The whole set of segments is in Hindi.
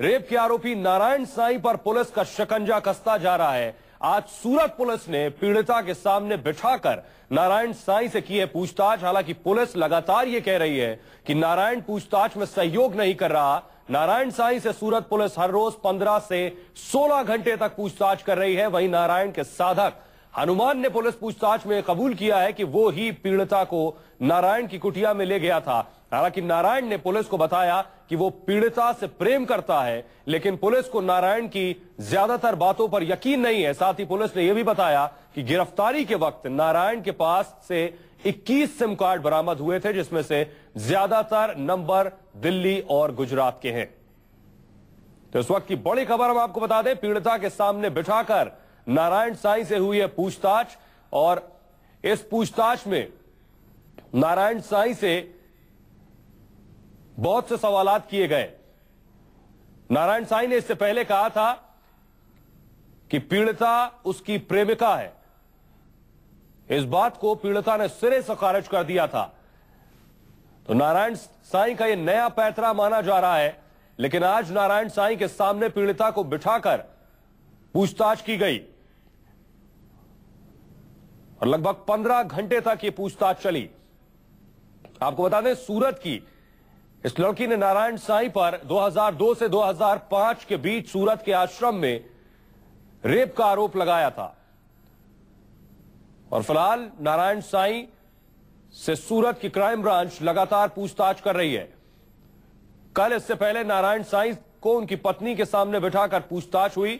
रेप के आरोपी नारायण साईं पर पुलिस का शिकंजा कसता जा रहा है। आज सूरत पुलिस ने पीड़िता के सामने बिठाकर नारायण साईं से की है पूछताछ। हालांकि पुलिस लगातार ये कह रही है कि नारायण पूछताछ में सहयोग नहीं कर रहा। नारायण साईं से सूरत पुलिस हर रोज 15 से 16 घंटे तक पूछताछ कर रही है। वहीं नारायण के साधक हनुमान ने पुलिस पूछताछ में कबूल किया है कि वो ही पीड़िता को नारायण की कुटिया में ले गया था। हालांकि नारायण ने पुलिस को बताया कि वो पीड़िता से प्रेम करता है, लेकिन पुलिस को नारायण की ज्यादातर बातों पर यकीन नहीं है। साथ ही पुलिस ने यह भी बताया कि गिरफ्तारी के वक्त नारायण के पास से 21 सिम कार्ड बरामद हुए थे, जिसमें से ज्यादातर नंबर दिल्ली और गुजरात के हैं। तो इस वक्त की बड़ी खबर हम आपको बता दें, पीड़िता के सामने बिठाकर नारायण साईं से हुई है पूछताछ और इस पूछताछ में नारायण साईं से बहुत से सवालात किए गए। नारायण साईं ने इससे पहले कहा था कि पीड़िता उसकी प्रेमिका है। इस बात को पीड़िता ने सिरे से खारिज कर दिया था। तो नारायण साईं का यह नया पैंतरा माना जा रहा है, लेकिन आज नारायण साईं के सामने पीड़िता को बिठाकर पूछताछ की गई और लगभग 15 घंटे तक यह पूछताछ चली। आपको बता दें, सूरत की इस लड़की ने नारायण साईं पर 2002 से 2005 के बीच सूरत के आश्रम में रेप का आरोप लगाया था और फिलहाल नारायण साईं से सूरत की क्राइम ब्रांच लगातार पूछताछ कर रही है। कल इससे पहले नारायण साईं को उनकी पत्नी के सामने बिठाकर पूछताछ हुई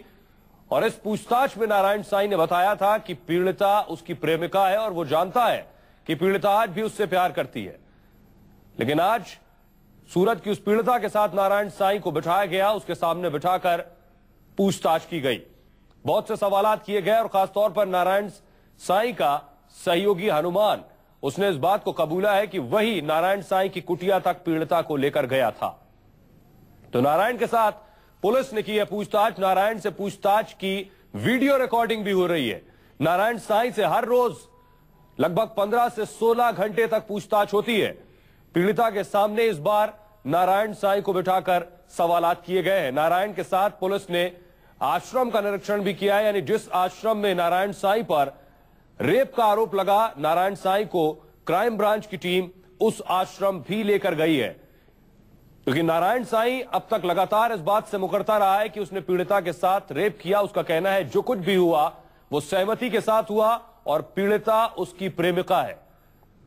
और इस पूछताछ में नारायण साईं ने बताया था कि पीड़िता उसकी प्रेमिका है और वो जानता है कि पीड़िता आज भी उससे प्यार करती है। लेकिन आज सूरत की उस पीड़िता के साथ नारायण साईं को बिठाया गया, उसके सामने बिठाकर पूछताछ की गई। बहुत से सवालात किए गए और खासतौर पर नारायण साईं का सहयोगी हनुमान, उसने इस बात को कबूला है कि वही नारायण साईं की कुटिया तक पीड़िता को लेकर गया था। तो नारायण के साथ पुलिस ने की है पूछताछ। नारायण से पूछताछ की वीडियो रिकॉर्डिंग भी हो रही है। नारायण साईं से हर रोज लगभग 15 से 16 घंटे तक पूछताछ होती है। पीड़िता के सामने इस बार नारायण साईं को बिठाकर सवालात किए गए हैं। नारायण के साथ पुलिस ने आश्रम का निरीक्षण भी किया है, यानी जिस आश्रम में नारायण साईं पर रेप का आरोप लगा, नारायण साईं को क्राइम ब्रांच की टीम उस आश्रम भी लेकर गई है। क्योंकि नारायण साईं अब तक लगातार इस बात से मुकरता रहा है कि उसने पीड़िता के साथ रेप किया। उसका कहना है जो कुछ भी हुआ वो सहमति के साथ हुआ और पीड़िता उसकी प्रेमिका है।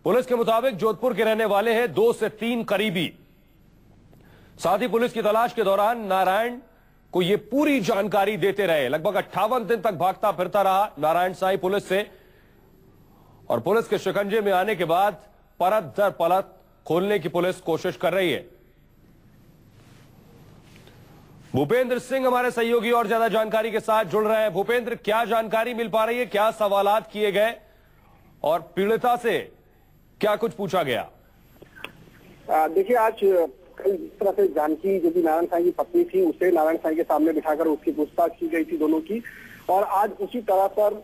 पुलिस के मुताबिक जोधपुर के रहने वाले हैं 2 से 3 करीबी। साथ ही पुलिस की तलाश के दौरान नारायण को यह पूरी जानकारी देते रहे। लगभग 58 दिन तक भागता फिरता रहा नारायण साईं पुलिस से और पुलिस के शिकंजे में आने के बाद परत दर परत खोलने की पुलिस कोशिश कर रही है। भूपेंद्र सिंह हमारे सहयोगी और ज्यादा जानकारी के साथ जुड़ रहे हैं। भूपेंद्र, क्या जानकारी मिल पा रही है, क्या सवालात किए गए और पीड़िता से क्या कुछ पूछा गया? देखिए, आज कल जिस तरह से जानकी जो भी नारायण साईं की पत्नी थी, उसे नारायण साईं के सामने बिठाकर उसकी पूछताछ की गई थी दोनों की, और आज उसी तरह पर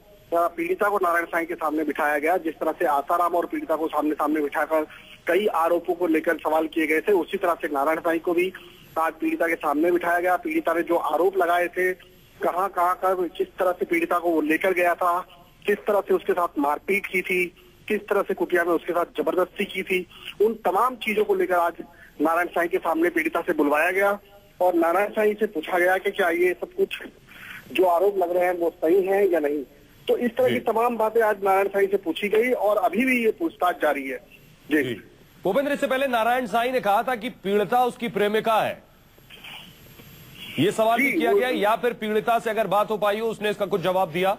पीड़िता को नारायण साईं के सामने बिठाया गया। जिस तरह से आसाराम और पीड़िता को सामने सामने बिठाकर कई आरोपों को लेकर सवाल किए गए थे, उसी तरह से नारायण साईं को भी आज पीड़िता के सामने बिठाया गया। पीड़िता ने जो आरोप लगाए थे, कहां कर किस तरह से पीड़िता को वो लेकर गया था, किस तरह से उसके साथ मारपीट की थी, किस तरह से कुटिया में उसके साथ जबरदस्ती की थी, उन तमाम चीजों को लेकर आज नारायण साईं के सामने पीड़िता से बुलवाया गया और नारायण साईं से पूछा गया कि क्या ये सब कुछ जो आरोप लग रहे हैं वो सही है या नहीं। तो इस तरह की तमाम बातें आज नारायण साईं से पूछी गई और अभी भी ये पूछताछ जारी है। जी भूपेंद्र, इससे पहले नारायण साईं ने कहा था कि पीड़िता उसकी प्रेमिका है। ये सवाल भी किया गया या फिर पीड़िता से अगर बात हो पाई हो, उसने इसका कुछ जवाब दिया?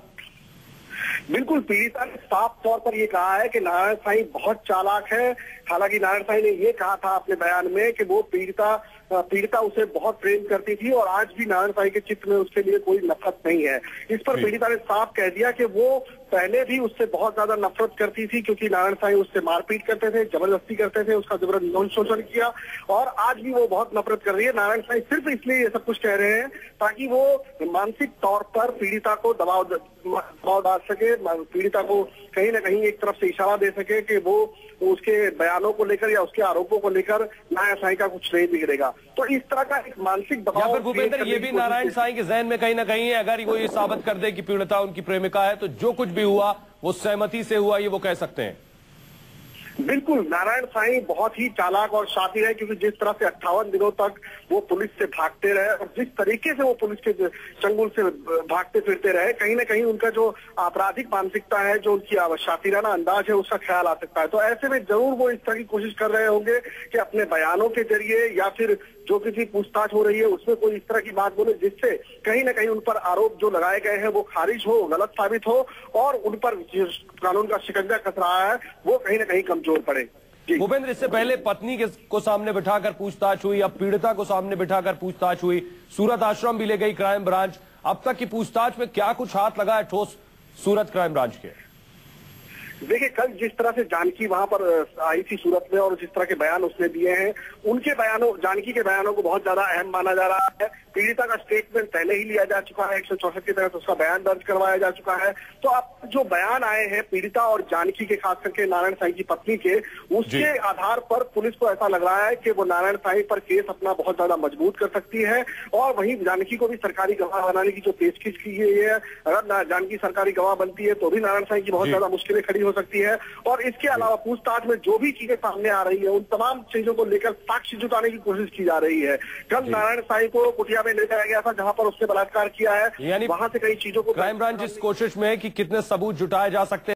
बिल्कुल, पीड़िता ने साफ तौर पर ये कहा है कि नारायण साईं बहुत चालाक है। हालांकि नारायण साईं ने ये कहा था अपने बयान में कि वो पीड़िता उसे बहुत प्रेम करती थी और आज भी नारायण साईं के चित्त में उसके लिए कोई नफरत नहीं है। इस पर पीड़िता ने साफ कह दिया कि वो पहले भी उससे बहुत ज्यादा नफरत करती थी, क्योंकि नारायण साईं उससे मारपीट करते थे, जबरदस्ती करते थे, उसका जबरदस्त यौन शोषण किया और आज भी वो बहुत नफरत कर रही है। नारायण साईं सिर्फ इसलिए ये सब कुछ कह रहे हैं ताकि वो मानसिक तौर पर पीड़िता को दबाव डाल सके करके पीड़िता को कहीं ना कहीं एक तरफ से इशारा दे सके कि वो उसके बयानों को लेकर या उसके आरोपों को लेकर नारायण साईं का कुछ नहीं बिगड़ेगा। तो इस तरह का एक मानसिक दबाव, या फिर भूपेंद्र ये भी नारायण साईं के जहन में कहीं ना कहीं है, अगर वो ये साबित कर दे कि पीड़िता उनकी प्रेमिका है तो जो कुछ भी हुआ वो सहमति से हुआ, ये वो कह सकते हैं। बिल्कुल, नारायण साईं बहुत ही चालाक और शातिर है, क्योंकि जिस तरह से 58 दिनों तक वो पुलिस से भागते रहे और जिस तरीके से वो पुलिस के चंगुल से भागते फिरते रहे, कहीं ना कहीं उनका जो आपराधिक मानसिकता है, जो उनकी शातिराना अंदाज है, उसका ख्याल आ सकता है। तो ऐसे में जरूर वो इस तरह की कोशिश कर रहे होंगे कि अपने बयानों के जरिए या फिर जो किसी पूछताछ हो रही है उसमें कोई इस तरह की बात बोले जिससे कहीं ना कहीं उन पर आरोप जो लगाए गए हैं वो खारिज हो, गलत साबित हो और उन पर कानून का शिकंजा कस रहा है वो कहीं ना कहीं कमजोर पड़े। भूपेंद्र, इससे पहले पत्नी को सामने बिठाकर पूछताछ हुई, अब पीड़िता को सामने बिठाकर पूछताछ हुई, सूरत आश्रम भी ले गई क्राइम ब्रांच। अब तक की पूछताछ में क्या कुछ हाथ लगा है ठोस सूरत क्राइम ब्रांच के? देखिए, कल जिस तरह से जानकी वहां पर आई थी सूरत में और जिस तरह के बयान उसने दिए हैं, उनके बयानों, जानकी के बयानों को बहुत ज्यादा अहम माना जा रहा है। पीड़िता का स्टेटमेंट पहले ही लिया जा चुका है, 164 के तहत उसका बयान दर्ज करवाया जा चुका है। तो अब जो बयान आए हैं पीड़िता और जानकी के, खास करके नारायण साईं की पत्नी के, उसके आधार पर पुलिस को ऐसा लग रहा है कि वो नारायण साईं पर केस अपना बहुत ज्यादा मजबूत कर सकती है और वहीं जानकी को भी सरकारी गवाह बनाने की जो पेशकश की गई है, अगर जानकी सरकारी गवाह बनती है तो भी नारायण साईं की बहुत ज्यादा मुश्किलें खड़ी हो सकती है। और इसके अलावा पूछताछ में जो भी चीजें सामने आ रही है उन तमाम चीजों को लेकर साक्ष्य जुटाने की कोशिश की जा रही है। कल नारायण साईं को कुटिया में ले जाया गया था जहां पर उसने बलात्कार किया है, यानी वहां से कई चीजों को क्राइम ब्रांच इस कोशिश में है कि कितने सबूत जुटाए जा सकते हैं।